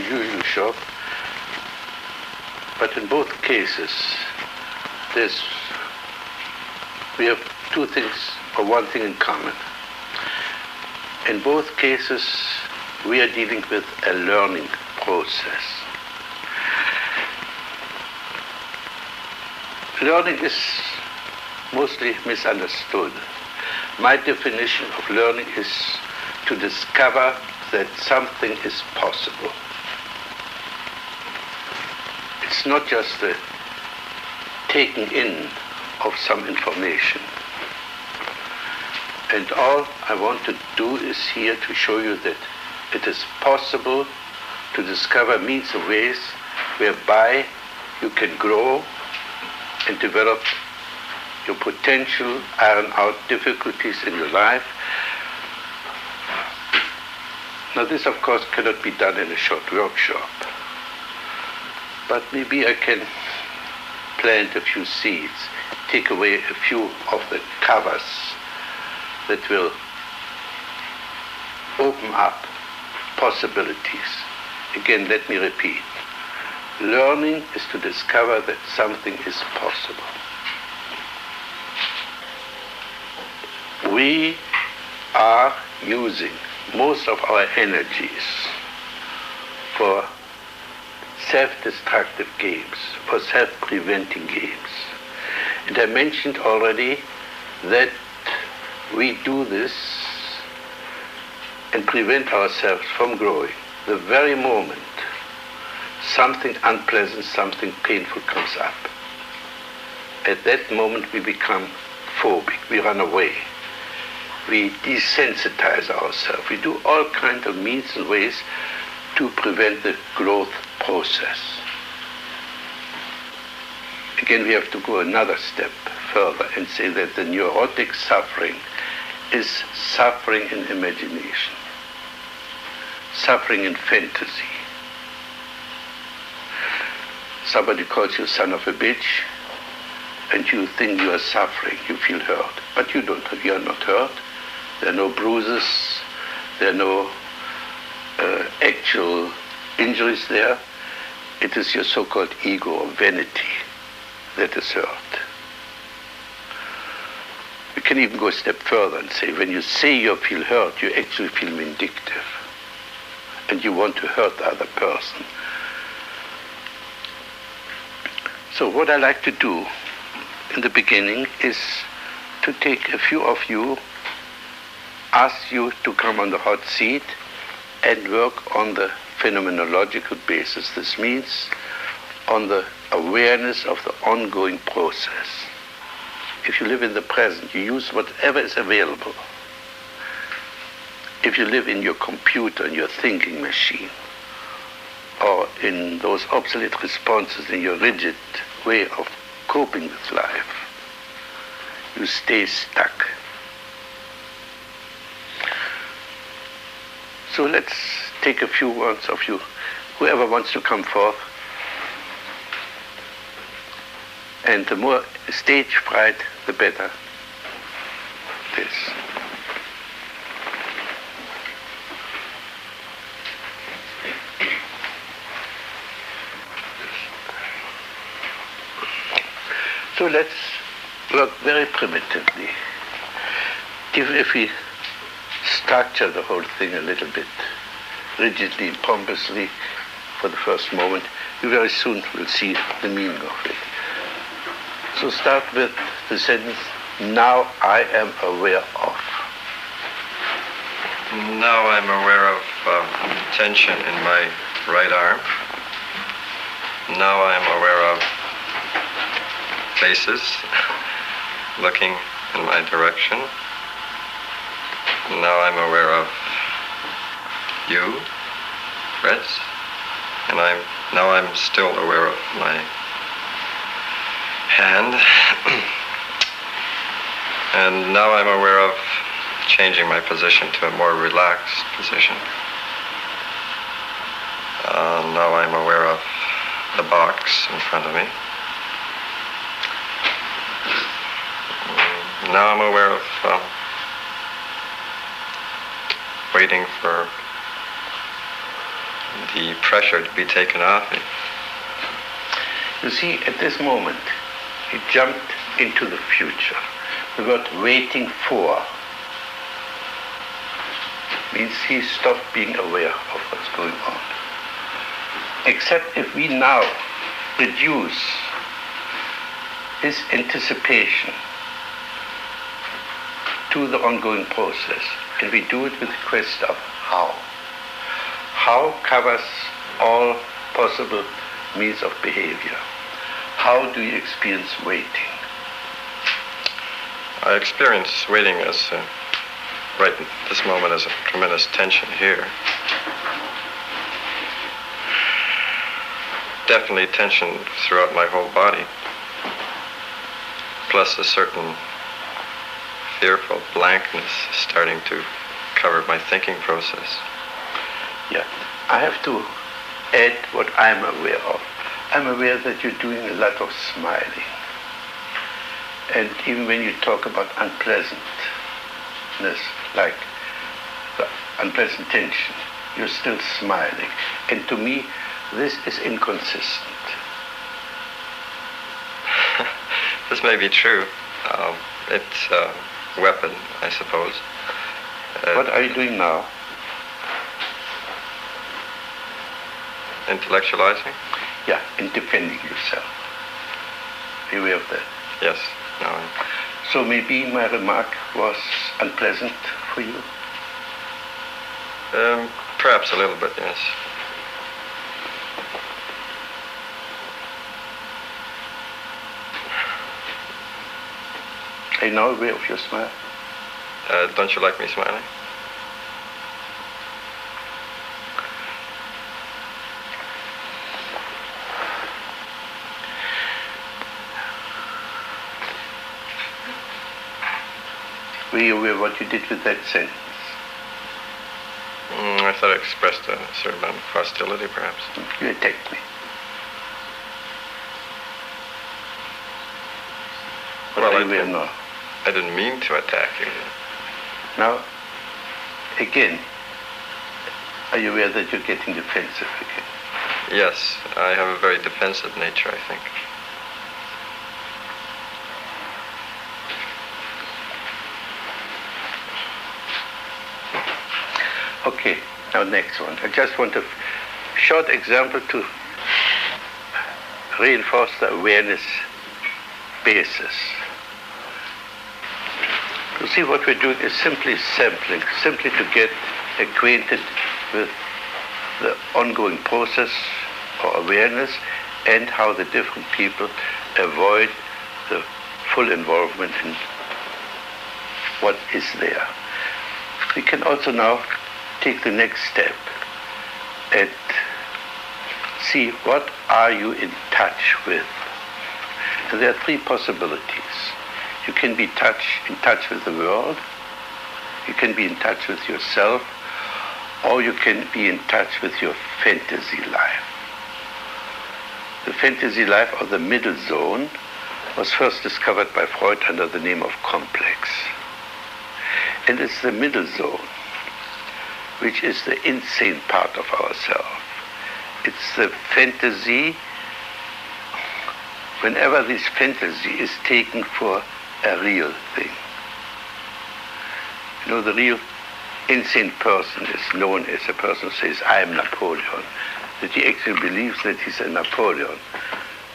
usual shop. But in both cases, we have two things, or one thing in common. In both cases, we are dealing with a learning process. Learning is mostly misunderstood. My definition of learning is to discover that something is possible. It's not just the taking in of some information. And all I want to do is here to show you that it is possible to discover means and ways whereby you can grow and develop your potential, iron out difficulties in your life. Now this, of course, cannot be done in a short workshop. But maybe I can plant a few seeds, take away a few of the covers that will open up possibilities. Again, let me repeat. Learning is to discover that something is possible. We are using most of our energies for self-destructive games, for self-preventing games. And I mentioned already that we do this and prevent ourselves from growing the very moment something unpleasant, something painful comes up. At that moment we become phobic, we run away. We desensitize ourselves. We do all kinds of means and ways to prevent the growth process. Again, we have to go another step further and say that the neurotic suffering is suffering in imagination, suffering in fantasy. Somebody calls you son of a bitch, and you think you are suffering, you feel hurt. But you don't, you are not hurt. There are no bruises, there are no actual injuries there. It is your so-called ego or vanity that is hurt. You can even go a step further and say, when you say you feel hurt, you actually feel vindictive, and you want to hurt the other person. So what I like to do in the beginning is to take a few of you, ask you to come on the hot seat and work on the phenomenological basis. This means on the awareness of the ongoing process. If you live in the present, you use whatever is available. If you live in your computer, in your thinking machine, or in those obsolete responses, in your rigid way of coping with life, you stay stuck. So let's take a few words of you, whoever wants to come forth. And the more stage fright, the better it is. So let's work very primitively. Even if we structure the whole thing a little bit rigidly and pompously for the first moment, you very soon will see the meaning of it. So start with the sentence, now I am aware of. Now I'm aware of tension in my right arm. Now I'm aware of faces looking in my direction. Now I'm aware of you, Fritz, and now I'm still aware of my hand. And now I'm aware of changing my position to a more relaxed position. Now I'm aware of the box in front of me. Now I'm aware of waiting for the pressure to be taken off me. You see, at this moment, he jumped into the future. The word waiting for means he stopped being aware of what's going on. Except if we now reduce his anticipation to the ongoing process, and we do it with the question of how. How covers all possible means of behavior. How do you experience waiting? I experience waiting as, right at this moment, as a tremendous tension here. Definitely tension throughout my whole body, plus a certain fearful blankness starting to cover my thinking process. Yeah, I have to add what I'm aware of. I'm aware that you're doing a lot of smiling. And even when you talk about unpleasantness, like the unpleasant tension, you're still smiling. And to me, this is inconsistent. This may be true. It's a weapon, I suppose. What are you doing now? Intellectualizing? Yeah, in defending yourself. Are you aware of that? Yes. No. So maybe my remark was unpleasant for you? Perhaps a little bit, yes. Are you now aware of your smile? Don't you like me smiling? Were you aware of what you did with that sentence? I thought I expressed a certain amount of hostility, perhaps. You attacked me. What are you aware now? I didn't mean to attack you. Now, again, are you aware that you're getting defensive again? Yes, I have a very defensive nature, I think. Okay, now next one. I just want a short example to reinforce the awareness basis. You see, what we're doing is simply sampling, simply to get acquainted with the ongoing process or awareness and how the different people avoid the full involvement in what is there. We can also now take the next step and see what are you in touch with. And there are three possibilities. You can be in touch with the world, you can be in touch with yourself, or you can be in touch with your fantasy life. The fantasy life, or the middle zone, was first discovered by Freud under the name of complex. And it's the middle zone, which is the insane part of ourselves. It's the fantasy, whenever this fantasy is taken for a real thing. You know, the real insane person is known as a person who says, I am Napoleon, that he actually believes that he's a Napoleon.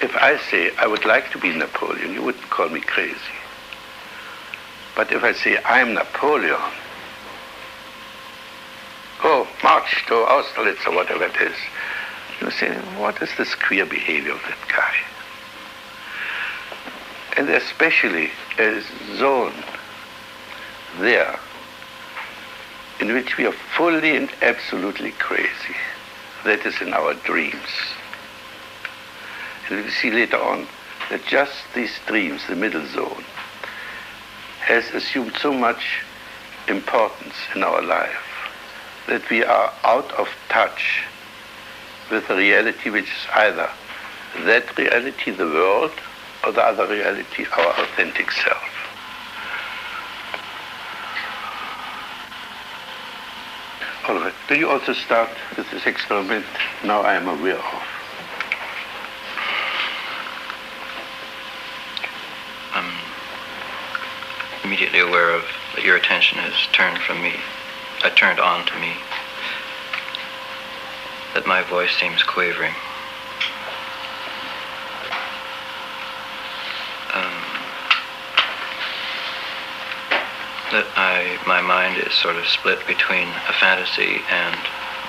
If I say, I would like to be Napoleon, you wouldn't call me crazy. But if I say, I am Napoleon, go march to Austerlitz or whatever it is, you say, what is this queer behavior of that guy? And especially a zone there in which we are fully and absolutely crazy. That is in our dreams. And we see later on that just these dreams, the middle zone, has assumed so much importance in our life that we are out of touch with a reality which is either that reality, the world, or the other reality, our authentic self. All right. Do you also start with this experiment, now I am aware of? I'm immediately aware of that your attention has turned from me, turned on to me, that my voice seems quavering. That my mind is sort of split between a fantasy and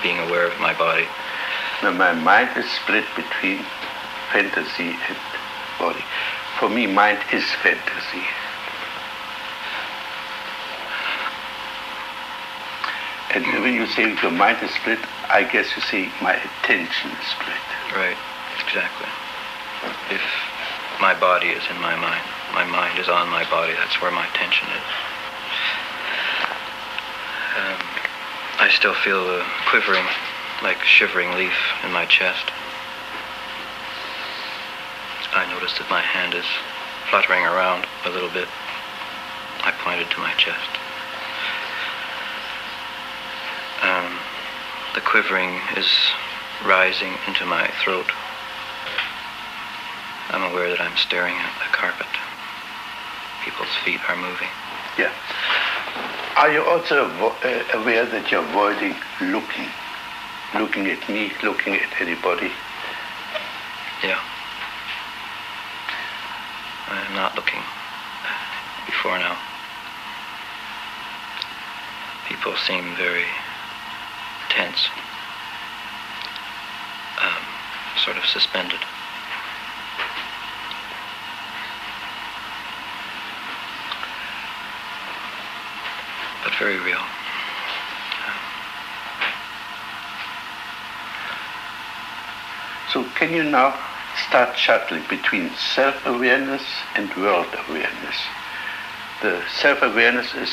being aware of my body. Now, my mind is split between fantasy and body. For me, mind is fantasy. And when you say your mind is split, I guess you say my attention is split. Right, exactly. If my body is in my mind is on my body, that's where my attention is. I still feel a quivering, like a shivering leaf in my chest. I noticed that my hand is fluttering around a little bit. I pointed to my chest. The quivering is rising into my throat. I'm aware that I'm staring at the carpet. People's feet are moving. Yeah. Are you also aware that you're avoiding looking? Looking at me, looking at anybody? Yeah. I am not looking before now. People seem very tense, sort of suspended. But very real. So can you now start shuttling between self-awareness and world-awareness? The self-awareness is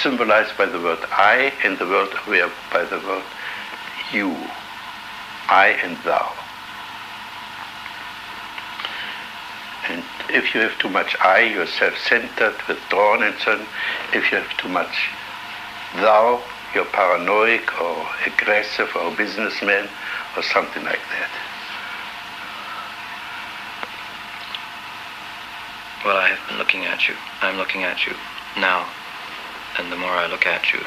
symbolized by the word I, and the world aware by the word you, I and thou. And if you have too much I, you're self-centered, withdrawn and so on. If you have too much thou, you're paranoid or aggressive or a businessman or something like that. Well, I have been looking at you. I'm looking at you now. And the more I look at you,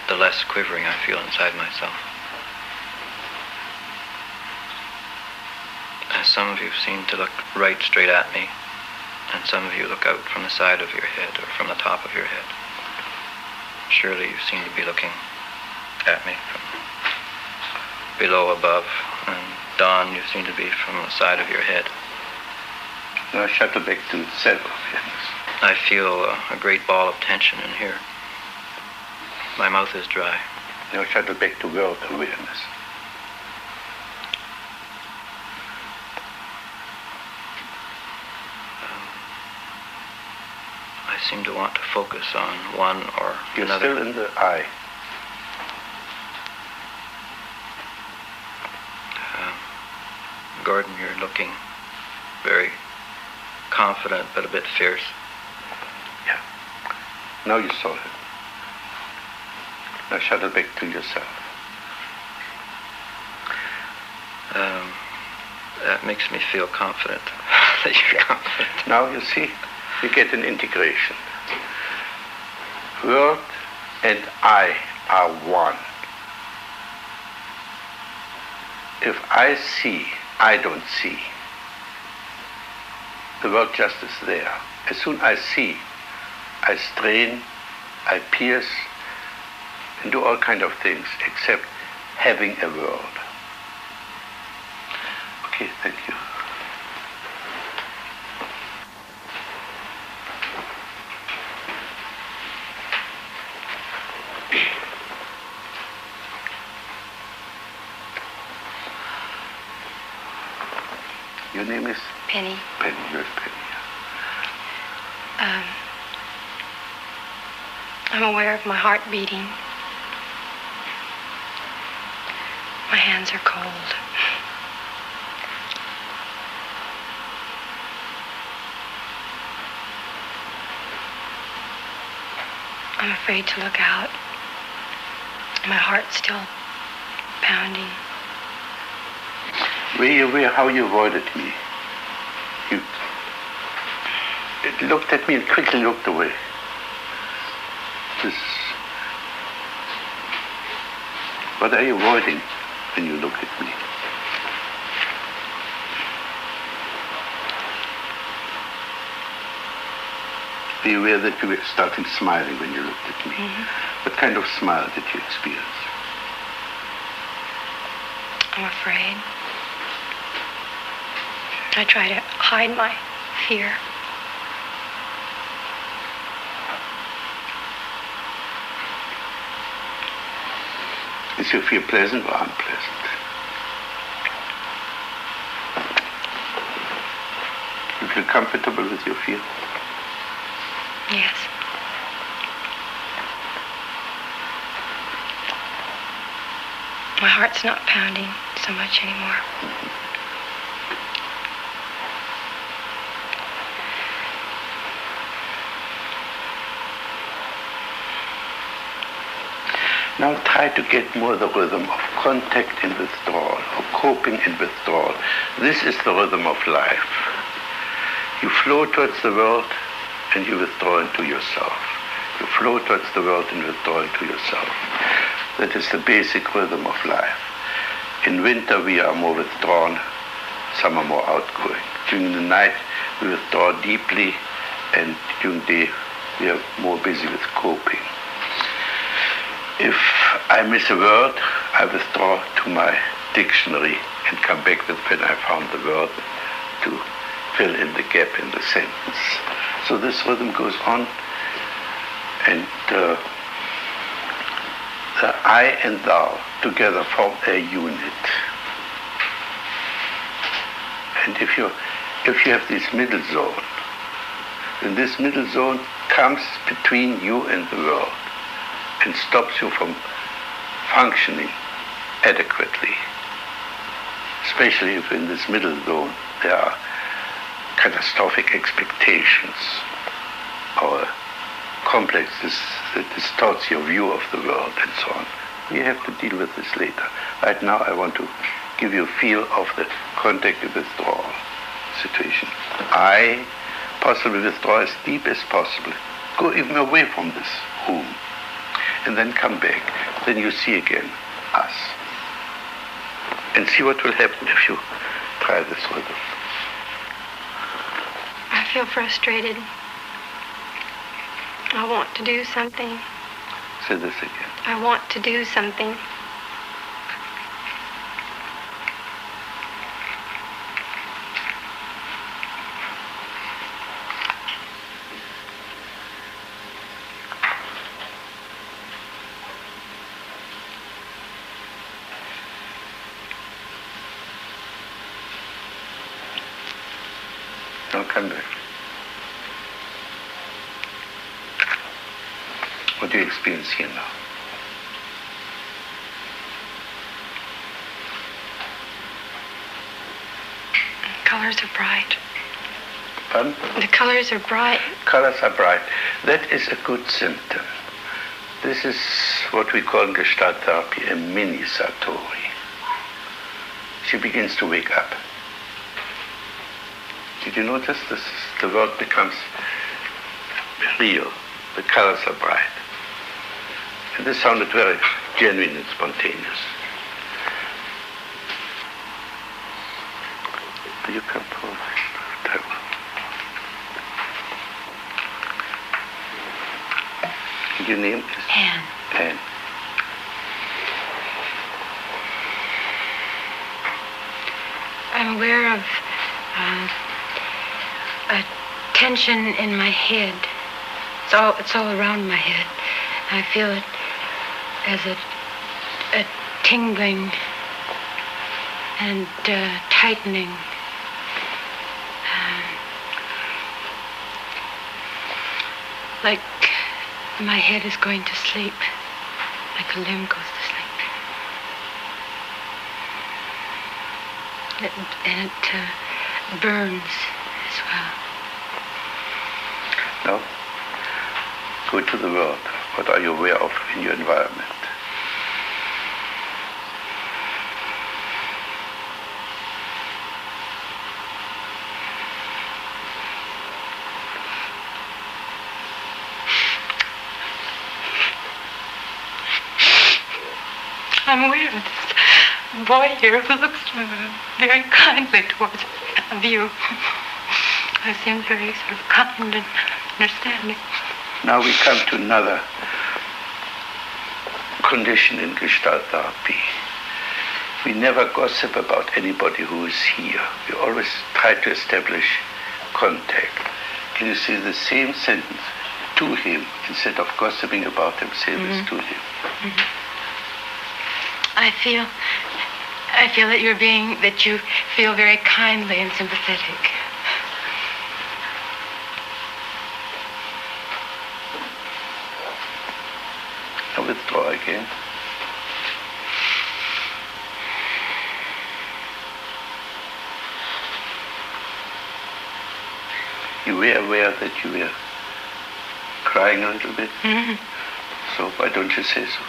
the less quivering I feel inside myself. As some of you seem to look right straight at me, and some of you look out from the side of your head or from the top of your head. Surely you seem to be looking at me from below, above, and Don, you seem to be from the side of your head. Now shuttle back to self-awareness. I feel a great ball of tension in here. My mouth is dry. Now shuttle back to world awareness. I seem to want to focus on one or You're another. You're still in the I. Gordon, you're looking very confident but a bit fierce. Yeah. Now you saw it. Now shuttle back to yourself. That makes me feel confident that you're confident. Now you see, we get an integration. World and I are one. If I see, I don't see. The world just is there. As soon as I see, I strain, I pierce, and do all kinds of things except having a world. Okay, thank you. Your name is? Penny. Penny, you're Penny. I'm aware of my heart beating. My hands are cold. I'm afraid to look out. My heart's still pounding. Were you aware how you avoided me? It looked at me and quickly looked away. What are you avoiding when you look at me? Were you aware that you were starting smiling when you looked at me? Mm-hmm. What kind of smile did you experience? I'm afraid. I try to hide my fear. Is your fear pleasant or unpleasant? You feel comfortable with your fear? Yes. My heart's not pounding so much anymore. Mm-hmm. Now try to get more the rhythm of contact and withdrawal, or coping and withdrawal. This is the rhythm of life. You flow towards the world and you withdraw into yourself. You flow towards the world and withdraw into yourself. That is the basic rhythm of life. In winter we are more withdrawn, some are more outgoing. During the night we withdraw deeply, and during the day we are more busy with coping. If I miss a word, I withdraw to my dictionary and come back with when I found the word to fill in the gap in the sentence. So this rhythm goes on, and the I and thou together form a unit. And if you have this middle zone, then this middle zone comes between you and the world and stops you from functioning adequately. Especially if in this middle zone there are catastrophic expectations or complexes that distorts your view of the world and so on. We have to deal with this later. Right now I want to give you a feel of the contact and withdrawal situation. I possibly withdraw as deep as possible. Go even away from this room. And then come back. Then you see again us. And see what will happen if you try this rhythm. I feel frustrated. I want to do something. Say this again. I want to do something. Now come back. What do you experience here now? The colors are bright. Pardon? The colors are bright. Colors are bright. That is a good symptom. This is what we call in Gestalt therapy a mini Satori. She begins to wake up. Did you notice this? The world becomes real. The colors are bright. And this sounded very genuine and spontaneous. You come forward. Your name is? Anne. Anne. I'm aware of a tension in my head. It's all around my head. I feel it as a tingling and tightening. Like my head is going to sleep, like a limb goes to sleep. And it burns as well. Now, go to the world. What are you aware of in your environment? I'm aware of this boy here who looks very kindly towards you. He seems very sort of kind and understanding. Now we come to another condition in Gestalt therapy. We never gossip about anybody who is here. We always try to establish contact. Can you say the same sentence to him instead of gossiping about him? Say this to him. I feel that you feel very kindly and sympathetic. Now withdraw again. You were aware that you were crying a little bit? So why don't you say so?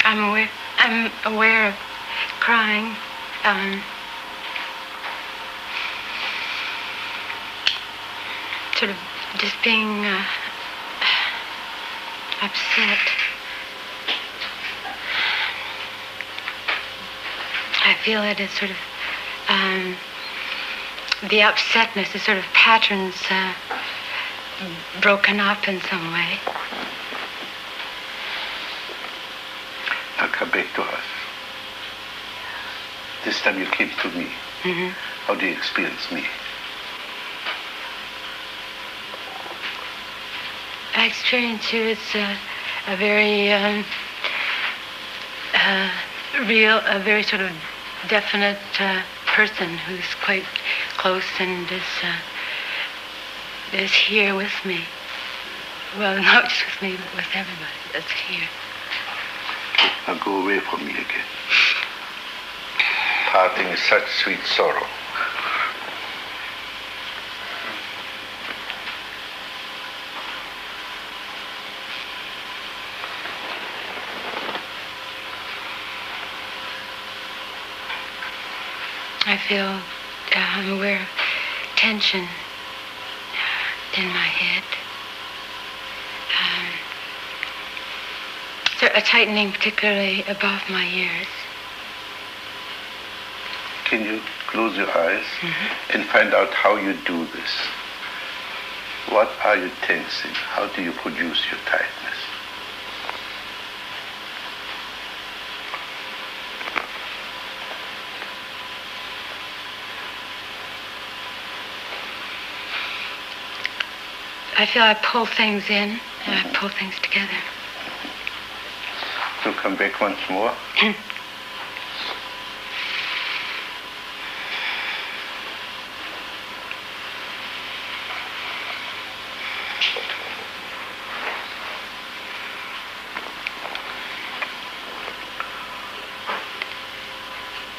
I'm aware of crying. Sort of just being upset. I feel it as sort of the upsetness is sort of patterns broken up in some way. Now come back to us. This time you came to me. How do you experience me? I experience you as a very real, a very sort of definite person who's quite close and is here with me. Well, not just with me, but with everybody that's here. Now go away from me again. Parting is such sweet sorrow. I feel, I'm aware of tension in my head. So a tightening particularly above my ears. Can you close your eyes and find out how you do this? What are you tensing? How do you produce your tightness? I feel I pull things in and I pull things together. So come back once more.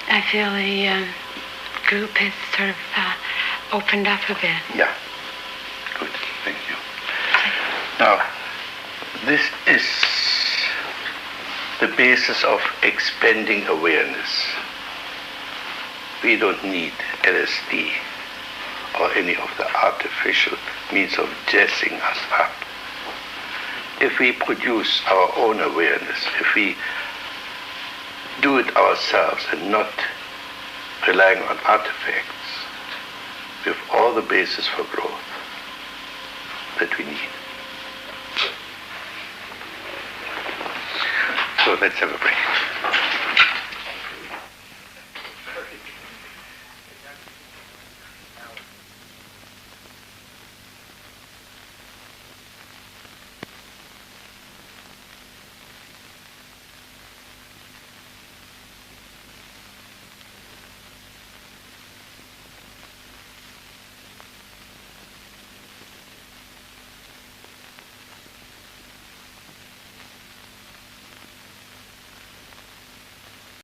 I feel the group has sort of opened up a bit. Yeah. Good. Thank you. Now, this is the basis of expanding awareness. We don't need LSD or any of the artificial means of jazzing us up. If we produce our own awareness, if we do it ourselves and not relying on artifacts, we have all the basis for growth that we need. So let's have a break.